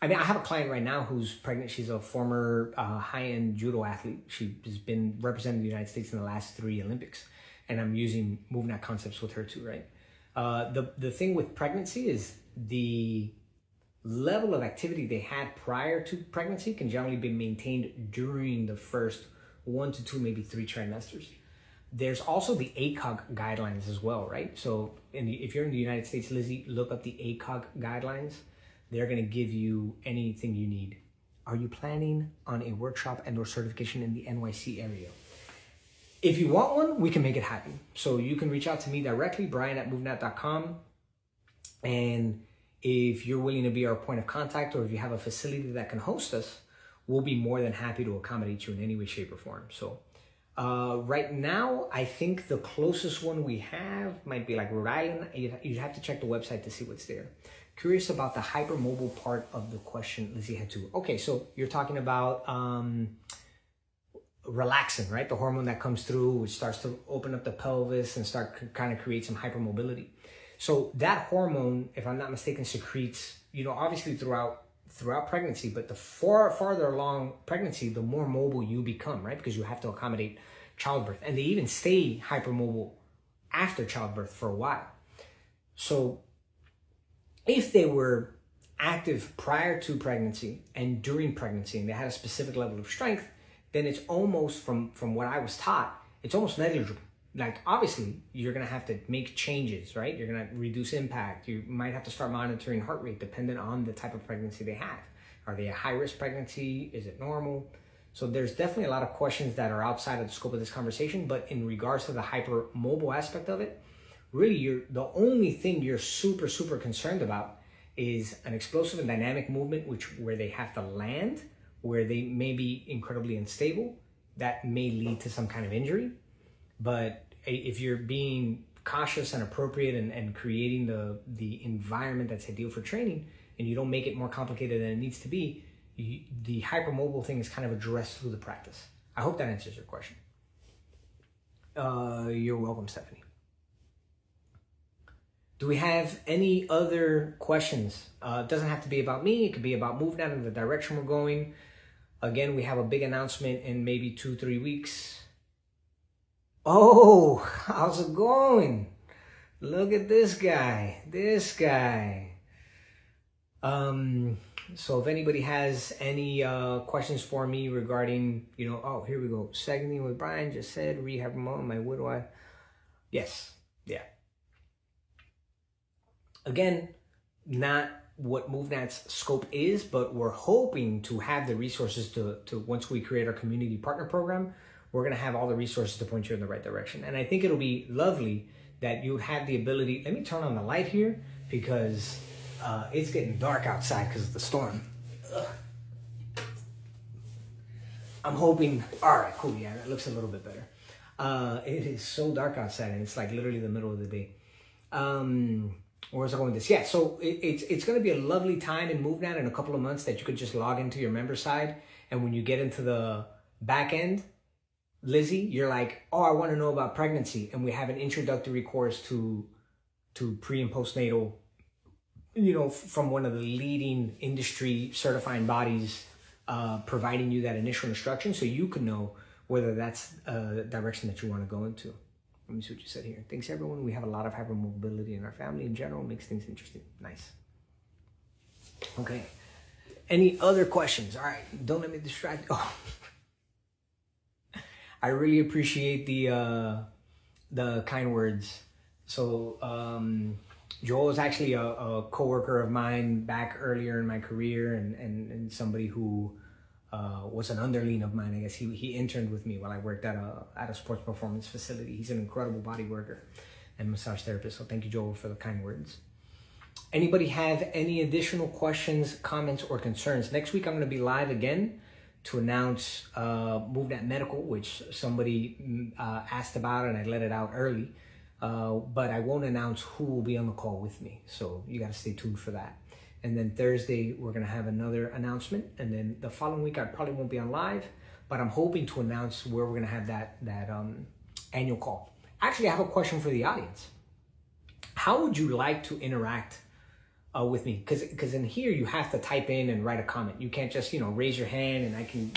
I mean, I have a client right now who's pregnant. She's a former high-end judo athlete. She has been representing the United States in the last 3 Olympics. And I'm using MovNat concepts with her too, right? The thing with pregnancy is the level of activity they had prior to pregnancy can generally be maintained during the first 1 to 2, maybe 3 trimesters. There's also the ACOG guidelines as well, right? So if you're in the United States, Lizzie, look up the ACOG guidelines. They're going to give you anything you need. Are you planning on a workshop and/or certification in the NYC area? If you want one, we can make it happen. So you can reach out to me directly, brian@movnat.com. And if you're willing to be our point of contact, or if you have a facility that can host us, we'll be more than happy to accommodate you in any way, shape, or form. So right now, I think the closest one we have might be like Rhode Island. You'd have to check the website to see what's there. Curious about the hypermobile part of the question Lizzie had too. Okay, so you're talking about relaxin, right? The hormone that comes through, which starts to open up the pelvis and start kind of create some hypermobility. So that hormone, if I'm not mistaken, secretes, obviously throughout pregnancy, but the farther along pregnancy, the more mobile you become, right? Because you have to accommodate childbirth. And they even stay hypermobile after childbirth for a while. So if they were active prior to pregnancy and during pregnancy, and they had a specific level of strength, then it's almost, from what I was taught, it's almost negligible. Like, obviously, you're going to have to make changes, right? You're going to reduce impact. You might have to start monitoring heart rate dependent on the type of pregnancy they have. Are they a high-risk pregnancy? Is it normal? So there's definitely a lot of questions that are outside of the scope of this conversation, but in regards to the hypermobile aspect of it, really, the only thing you're super, super concerned about is an explosive and dynamic movement, where they have to land, where they may be incredibly unstable. That may lead to some kind of injury. But if you're being cautious and appropriate and creating the environment that's ideal for training, and you don't make it more complicated than it needs to be, the hypermobile thing is kind of addressed through the practice. I hope that answers your question. You're welcome, Stephanie. Do we have any other questions? It doesn't have to be about me. It could be about MovNat and the direction we're going. Again, we have a big announcement in maybe 2-3 weeks. Oh, how's it going? Look at this guy. So if anybody has any questions for me regarding, oh, here we go. Second thing with Brian just said, rehab mom, my widow wife. Yes, yeah. Again, not what MovNat's scope is, but we're hoping to have the resources to once we create our community partner program, we're going to have all the resources to point you in the right direction. And I think it'll be lovely that you have the ability. Let me turn on the light here because it's getting dark outside because of the storm. Ugh. I'm hoping, all right, cool, yeah, that looks a little bit better. It is so dark outside and it's like literally the middle of the day. Where was I going with this? Yeah, so it's going to be a lovely time in MovNat in a couple of months that you could just log into your member side. And when you get into the back end, Lizzie, you're like, oh, I want to know about pregnancy. And we have an introductory course to pre and postnatal, from one of the leading industry certifying bodies, providing you that initial instruction so you can know whether that's the direction that you want to go into. Let me see what you said here. Thanks, everyone. We have a lot of hypermobility in our family in general. Makes things interesting. Nice. Okay. Any other questions? All right. Don't let me distract. Oh. I really appreciate the kind words. So Joel is actually a coworker of mine back earlier in my career and somebody who was an underling of mine. I guess he interned with me while I worked at a sports performance facility. He's an incredible body worker and massage therapist. So thank you, Joel, for the kind words. Anybody have any additional questions, comments, or concerns? Next week, I'm going to be live again to announce MovNat Medical, which somebody asked about, and I let it out early. But I won't announce who will be on the call with me. So you got to stay tuned for that. And then Thursday, we're going to have another announcement. And then the following week, I probably won't be on live, but I'm hoping to announce where we're going to have that annual call. Actually, I have a question for the audience. How would you like to interact with me? Because in here, you have to type in and write a comment. You can't just, raise your hand and I can,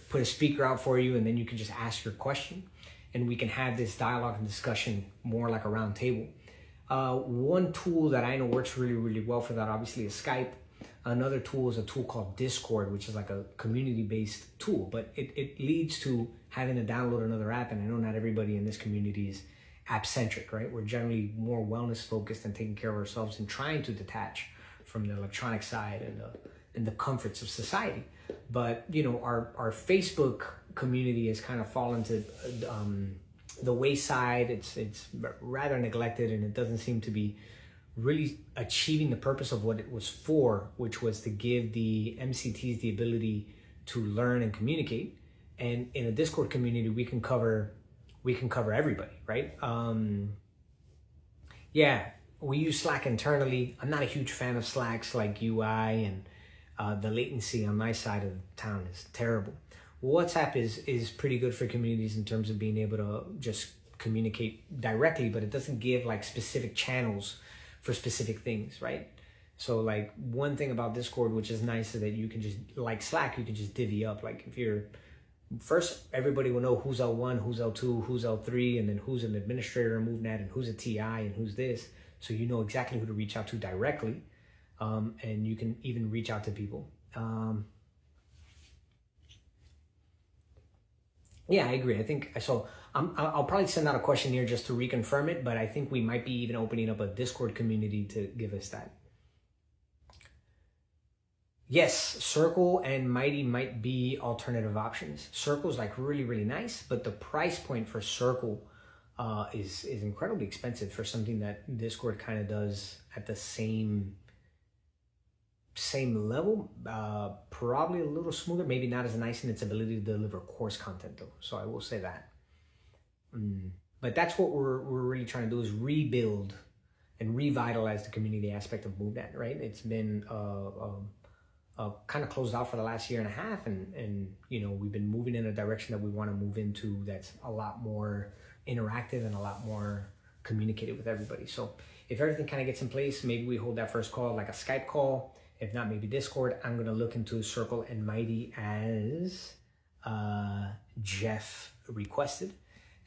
put a speaker out for you and then you can just ask your question. And we can have this dialogue and discussion more like a round table. One tool that I know works really, really well for that, obviously, is Skype. Another tool is a tool called Discord, which is like a community-based tool, but it leads to having to download another app. And I know not everybody in this community is app-centric, right? We're generally more wellness-focused and taking care of ourselves and trying to detach from the electronic side and the comforts of society. But, our Facebook community has kind of fallen to the wayside. It's rather neglected, and it doesn't seem to be really achieving the purpose of what it was for, which was to give the MCTs the ability to learn and communicate. And in a Discord community, we can cover everybody, right? Yeah, we use Slack internally. I'm not a huge fan of Slack's like UI, and the latency on my side of the town is terrible. WhatsApp is pretty good for communities in terms of being able to just communicate directly, but it doesn't give like specific channels for specific things, right? So like one thing about Discord, which is nice, is that you can just, like Slack, you can just divvy up. Like if you're, first, everybody will know who's L1, who's L2, who's L3, and then who's an administrator in MovNat, and who's a TI, and who's this. So you know exactly who to reach out to directly, and you can even reach out to people. Yeah, I agree. I think so. I'll probably send out a questionnaire just to reconfirm it, but I think we might be even opening up a Discord community to give us that. Yes, Circle and Mighty might be alternative options. Circle's like really, really nice, but the price point for Circle is incredibly expensive for something that Discord kind of does at the same level, probably a little smoother, maybe not as nice in its ability to deliver course content though. So I will say that. But that's what we're really trying to do, is rebuild and revitalize the community aspect of MovNat, right? It's been kind of closed out for the last year and a half, and we've been moving in a direction that we want to move into that's a lot more interactive and a lot more communicated with everybody. So if everything kind of gets in place, maybe we hold that first call like a Skype call. If not, maybe Discord. I'm going to look into Circle and Mighty as Jeff requested.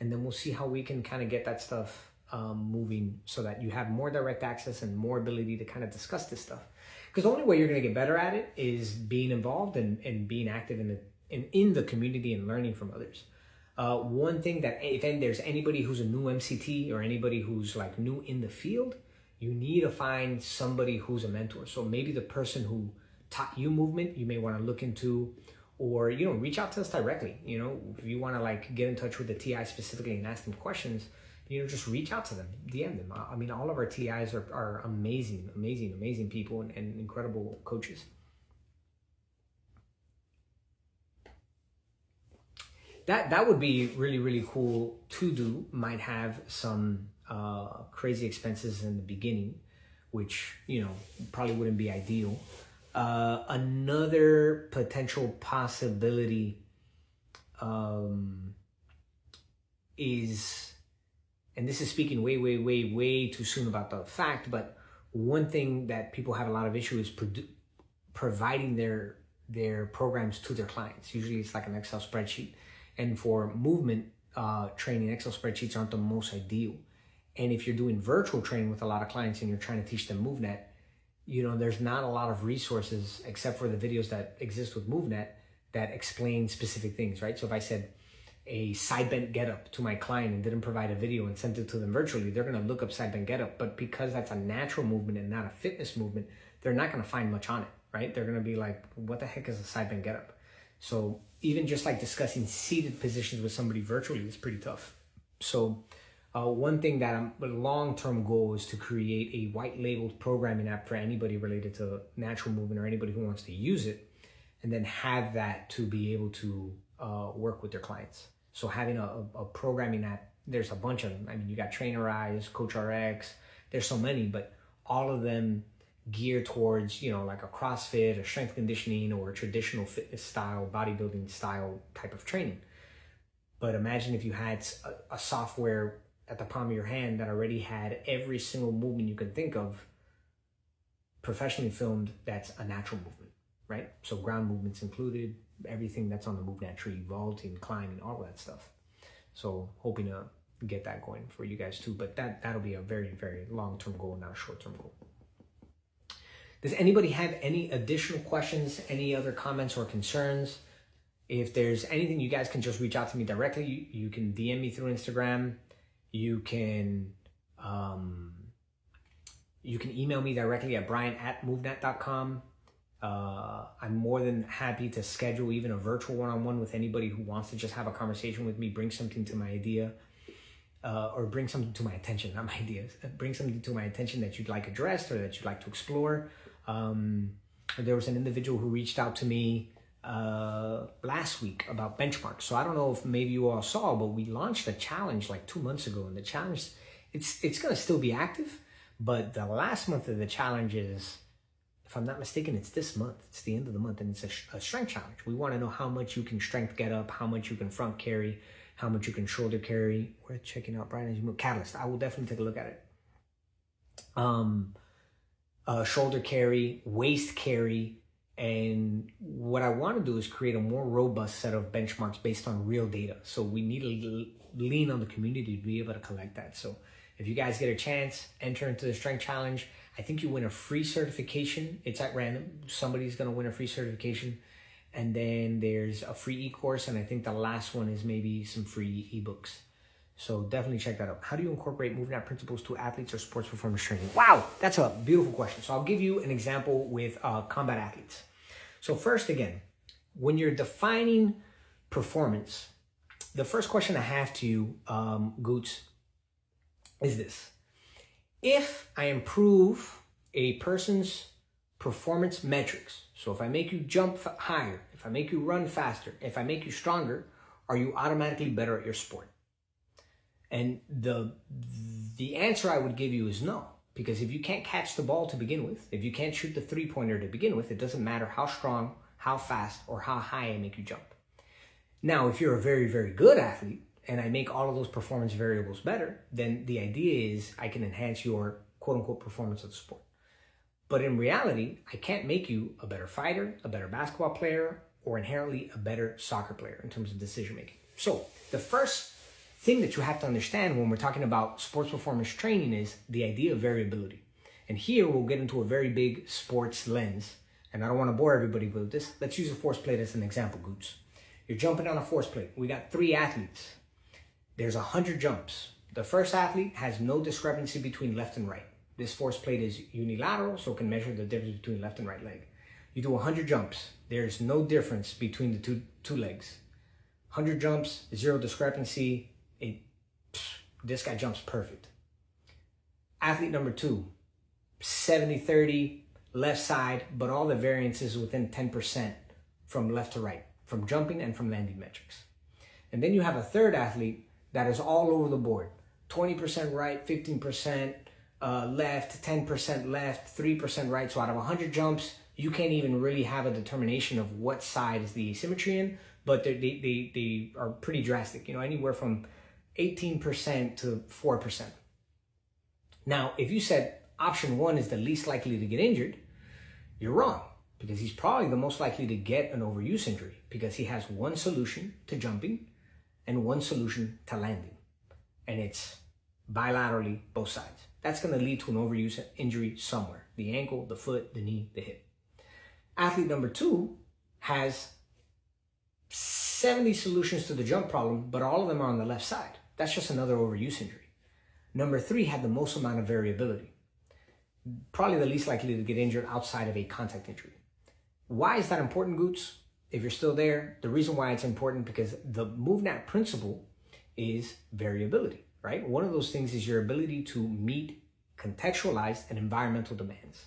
And then we'll see how we can kind of get that stuff moving so that you have more direct access and more ability to kind of discuss this stuff. Because the only way you're going to get better at it is being involved and being active in the community and learning from others. One thing that if there's anybody who's a new MCT or anybody who's like new in the field, you need to find somebody who's a mentor. So maybe the person who taught you movement, you may want to look into, or, you know, reach out to us directly. You know, if you want to like get in touch with the TI specifically and ask them questions, you know, just reach out to them, DM them. I mean, all of our TIs are amazing, amazing, amazing people and incredible coaches. That would be really, really cool to do. Might have some crazy expenses in the beginning, which, you know, probably wouldn't be ideal. Another potential possibility is, and this is speaking way too soon about the fact, but one thing that people have a lot of issue is providing their programs to their clients. Usually it's like an Excel spreadsheet. And for movement training, Excel spreadsheets aren't the most ideal. And if you're doing virtual training with a lot of clients and you're trying to teach them MovNat, you know, there's not a lot of resources except for the videos that exist with MovNat that explain specific things, right? So if I said a side bent getup to my client and didn't provide a video and sent it to them virtually, they're going to look up side bent getup. But because that's a natural movement and not a fitness movement, they're not going to find much on it, right? They're going to be like, what the heck is a side bent getup? So even just like discussing seated positions with somebody virtually is pretty tough. So one thing that a long-term goal is to create a white labeled programming app for anybody related to natural movement or anybody who wants to use it, and then have that to be able to work with their clients. So having a programming app, there's a bunch of them. I mean, you got TrainerEyes, CoachRx, there's so many, but all of them geared towards, you know, like a CrossFit, a strength conditioning, or a traditional fitness style, bodybuilding style type of training. But imagine if you had a software at the palm of your hand that already had every single movement you can think of professionally filmed that's a natural movement, right? So ground movements included, everything that's on the MovNat tree, vaulting, climbing, all that stuff. So hoping to get that going for you guys too. But that'll be a very, very long-term goal, not a short-term goal. Does anybody have any additional questions, any other comments or concerns? If there's anything, you guys can just reach out to me directly. You can DM me through Instagram. You can email me directly at brian@movnat.com. I'm more than happy to schedule even a virtual one-on-one with anybody who wants to just have a conversation with me, bring something to my idea, or bring something to my attention, not my ideas. Bring something to my attention that you'd like addressed or that you'd like to explore. There was an individual who reached out to me last week about benchmarks. So I don't know if maybe you all saw, but we launched a challenge like 2 months ago, and the challenge, it's going to still be active, but the last month of the challenge is, if I'm not mistaken, it's this month. It's the end of the month, and it's a strength challenge. We want to know how much you can strength get up, how much you can front carry, how much you can shoulder carry. We're checking out Brian as you move. Catalyst. I will definitely take a look at it. Shoulder carry, waist carry, and what I want to do is create a more robust set of benchmarks based on real data. So we need to lean on the community to be able to collect that. So if you guys get a chance, enter into the strength challenge. I think you win a free certification. It's at random. Somebody's going to win a free certification. And then there's a free e-course. And I think the last one is maybe some free ebooks. So definitely check that out. How do you incorporate MovNat principles to athletes or sports performance training? Wow, that's a beautiful question. So I'll give you an example with combat athletes. So first, again, when you're defining performance, the first question I have to you, Goots, is this. If I improve a person's performance metrics, so if I make you jump higher, if I make you run faster, if I make you stronger, are you automatically better at your sport? And the answer I would give you is no, because if you can't catch the ball to begin with, if you can't shoot the three-pointer to begin with, it doesn't matter how strong, how fast, or how high I make you jump. Now, if you're a very, very good athlete and I make all of those performance variables better, then the idea is I can enhance your quote-unquote performance of the sport. But in reality, I can't make you a better fighter, a better basketball player, or inherently a better soccer player in terms of decision making. So the first thing that you have to understand when we're talking about sports performance training is the idea of variability. And here we'll get into a very big sports lens. And I don't want to bore everybody with this. Let's use a force plate as an example, Goots. You're jumping on a force plate. We got 3 athletes. There's 100 jumps. The first athlete has no discrepancy between left and right. This force plate is unilateral, so it can measure the difference between left and right leg. You do 100 jumps. There's no difference between the two legs. 100 jumps, 0 discrepancy. This guy jumps perfect. Athlete number 2, 70-30, left side, but all the variance is within 10% from left to right, from jumping and from landing metrics. And then you have a third athlete that is all over the board. 20% right, 15% left, 10% left, 3% right. So out of 100 jumps, you can't even really have a determination of what side is the asymmetry in, but they are pretty drastic, anywhere from 18% to 4%. Now, if you said option 1 is the least likely to get injured, you're wrong, because he's probably the most likely to get an overuse injury because he has one solution to jumping and one solution to landing. And it's bilaterally both sides. That's going to lead to an overuse injury somewhere. The ankle, the foot, the knee, the hip. Athlete number 2 has 70 solutions to the jump problem, but all of them are on the left side. That's just another overuse injury. Number 3 had the most amount of variability. Probably the least likely to get injured outside of a contact injury. Why is that important, Goots? If you're still there, the reason why it's important because the MovNat principle is variability, right? One of those things is your ability to meet contextualized and environmental demands.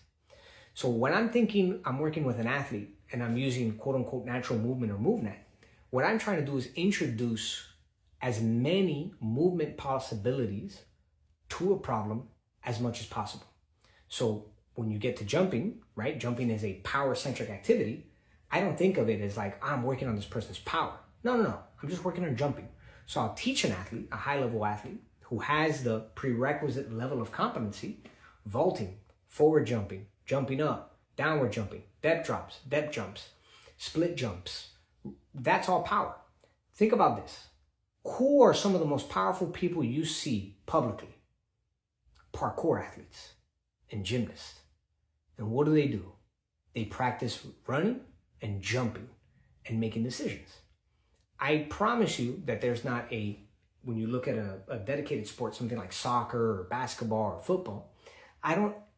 So when I'm thinking I'm working with an athlete and I'm using quote unquote natural movement or MovNat, what I'm trying to do is introduce as many movement possibilities to a problem as much as possible. So when you get to jumping, right? Jumping is a power-centric activity. I don't think of it as like, I'm working on this person's power. No. I'm just working on jumping. So I'll teach an athlete, a high-level athlete, who has the prerequisite level of competency, vaulting, forward jumping, jumping up, downward jumping, depth drops, depth jumps, split jumps. That's all power. Think about this. Who are some of the most powerful people you see publicly? Parkour athletes and gymnasts. And what do? They practice running and jumping and making decisions. I promise you that there's not when you look at a dedicated sport, something like soccer or basketball or football,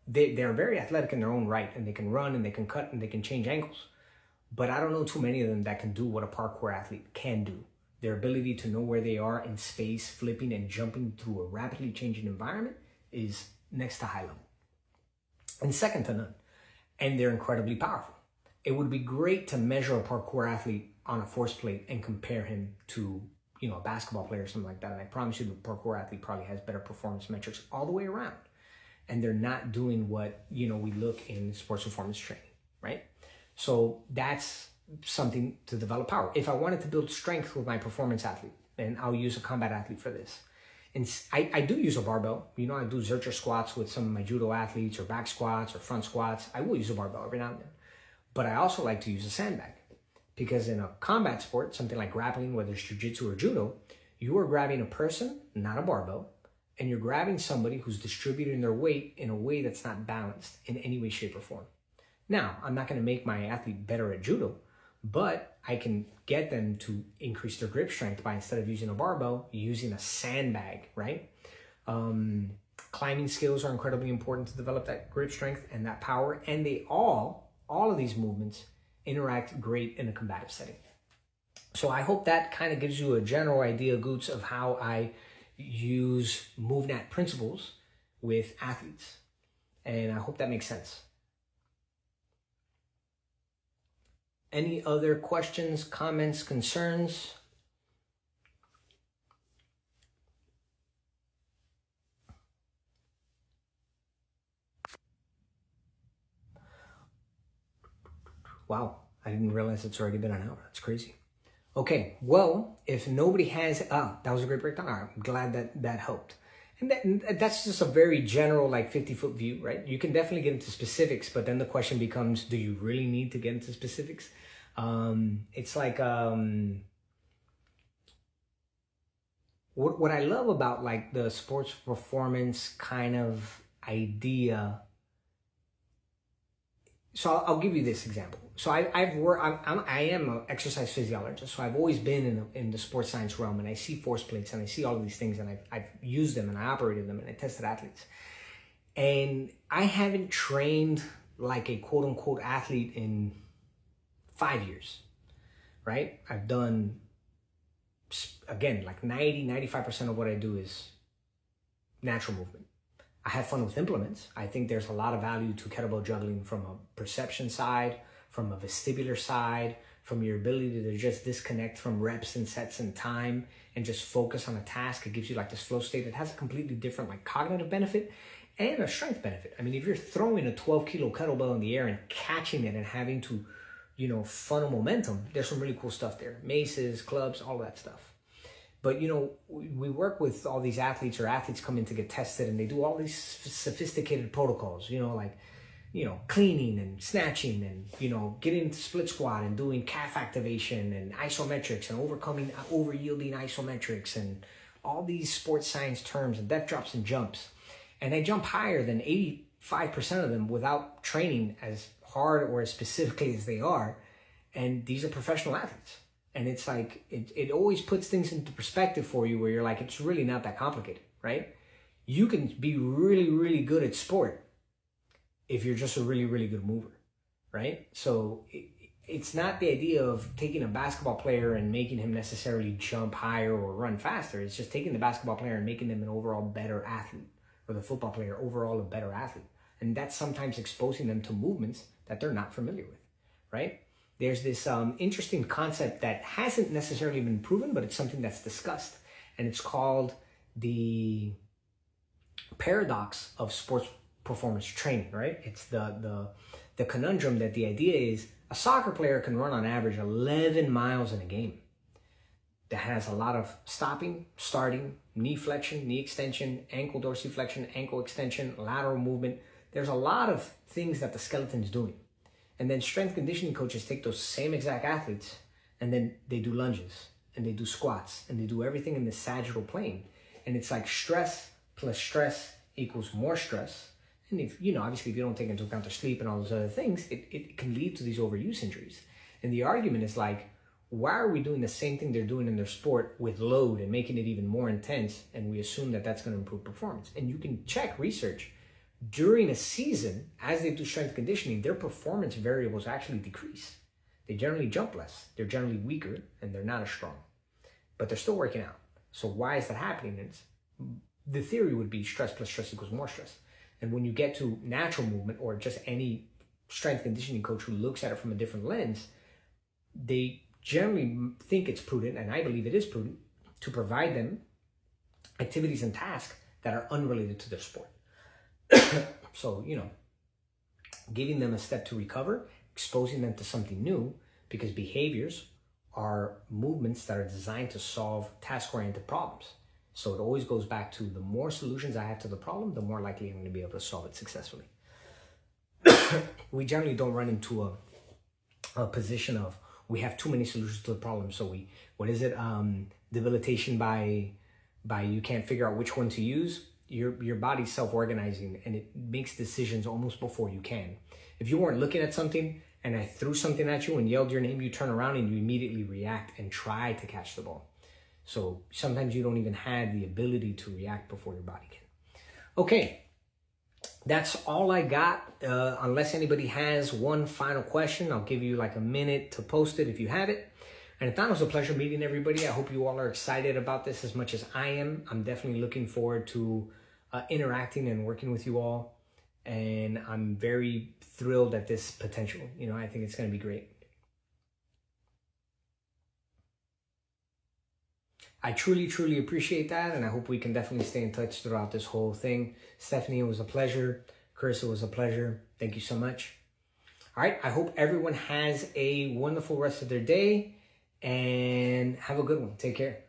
they're very athletic in their own right, and they can run and they can cut and they can change ankles. But I don't know too many of them that can do what a parkour athlete can do. Their ability to know where they are in space, flipping and jumping through a rapidly changing environment is next to high level. And second to none. And they're incredibly powerful. It would be great to measure a parkour athlete on a force plate and compare him to, a basketball player or something like that. And I promise you the parkour athlete probably has better performance metrics all the way around. And they're not doing what, we look in sports performance training, right? So that's something to develop power. If I wanted to build strength with my performance athlete, and I'll use a combat athlete for this. And I do use a barbell. I do Zercher squats with some of my judo athletes, or back squats or front squats. I will use a barbell every now and then. But I also like to use a sandbag, because in a combat sport, something like grappling, whether it's jiu-jitsu or judo, you are grabbing a person, not a barbell, and you're grabbing somebody who's distributing their weight in a way that's not balanced in any way, shape, or form. Now, I'm not going to make my athlete better at judo, but I can get them to increase their grip strength by, instead of using a barbell, using a sandbag, right? Climbing skills are incredibly important to develop that grip strength and that power. And they all of these movements interact great in a combative setting. So I hope that kind of gives you a general idea, Goots, of how I use MovNat principles with athletes. And I hope that makes sense. Any other questions, comments, concerns? Wow, I didn't realize it's already been an hour. That's crazy. Okay, well, if nobody has, that was a great breakdown. All right, I'm glad that helped. And that's just a very general, like 50-foot view, right? You can definitely get into specifics, but then the question becomes, do you really need to get into specifics? It's like, what I love about like the sports performance kind of idea. So I'll give you this example. So I've worked, I am an exercise physiologist. So I've always been in the sports science realm, and I see force plates and I see all of these things, and I've used them and I operated them and I tested athletes. And I haven't trained like a quote unquote athlete in 5 years, right? I've done, again, like 95% of what I do is natural movement. I have fun with implements. I think there's a lot of value to kettlebell juggling from a perception side, from a vestibular side, from your ability to just disconnect from reps and sets and time and just focus on a task. It gives you like this flow state. It has a completely different like cognitive benefit and a strength benefit. I mean, if you're throwing a 12-kilo kettlebell in the air and catching it and having to, funnel momentum, there's some really cool stuff there. Maces, clubs, all that stuff. But, we work with all these athletes, or athletes come in to get tested, and they do all these sophisticated protocols, like, cleaning and snatching and, getting into split squat and doing calf activation and isometrics and overcoming over-yielding isometrics and all these sports science terms and depth drops and jumps. And they jump higher than 85% of them without training as hard or as specifically as they are. And these are professional athletes. And it's like, it always puts things into perspective for you where you're like, it's really not that complicated, right? You can be really, really good at sport if you're just a really, really good mover, right? So it's not the idea of taking a basketball player and making him necessarily jump higher or run faster. It's just taking the basketball player and making them an overall better athlete, or the football player overall a better athlete. And that's sometimes exposing them to movements that they're not familiar with, right? There's this interesting concept that hasn't necessarily been proven, but it's something that's discussed. And it's called the paradox of sports performance training, right? It's the conundrum that the idea is a soccer player can run on average 11 miles in a game. That has a lot of stopping, starting, knee flexion, knee extension, ankle dorsiflexion, ankle extension, lateral movement. There's a lot of things that the skeleton's doing. And then strength conditioning coaches take those same exact athletes and then they do lunges and they do squats and they do everything in the sagittal plane. And it's like stress plus stress equals more stress. And if, obviously if you don't take into account their sleep and all those other things, it can lead to these overuse injuries. And the argument is like, why are we doing the same thing they're doing in their sport with load and making it even more intense? And we assume that that's going to improve performance. And you can check research. During a season, as they do strength conditioning, their performance variables actually decrease. They generally jump less, they're generally weaker, and they're not as strong. But they're still working out. So why is that happening? The theory would be stress plus stress equals more stress. And when you get to natural movement, or just any strength conditioning coach who looks at it from a different lens, they generally think it's prudent, and I believe it is prudent, to provide them activities and tasks that are unrelated to their sport. So, giving them a step to recover, exposing them to something new, because behaviors are movements that are designed to solve task-oriented problems. So it always goes back to the more solutions I have to the problem, the more likely I'm going to be able to solve it successfully. We generally don't run into a position of we have too many solutions to the problem. So debilitation by you can't figure out which one to use. Your body's self-organizing and it makes decisions almost before you can. If you weren't looking at something and I threw something at you and yelled your name, you turn around and you immediately react and try to catch the ball. So sometimes you don't even have the ability to react before your body can. Okay, that's all I got. Unless anybody has one final question, I'll give you like a minute to post it if you have it. And I thought it was a pleasure meeting everybody. I hope you all are excited about this as much as I am. I'm definitely looking forward to interacting and working with you all. And I'm very thrilled at this potential. I think it's going to be great. I truly, truly appreciate that. And I hope we can definitely stay in touch throughout this whole thing. Stephanie, it was a pleasure. Chris, it was a pleasure. Thank you so much. All right. I hope everyone has a wonderful rest of their day and have a good one. Take care.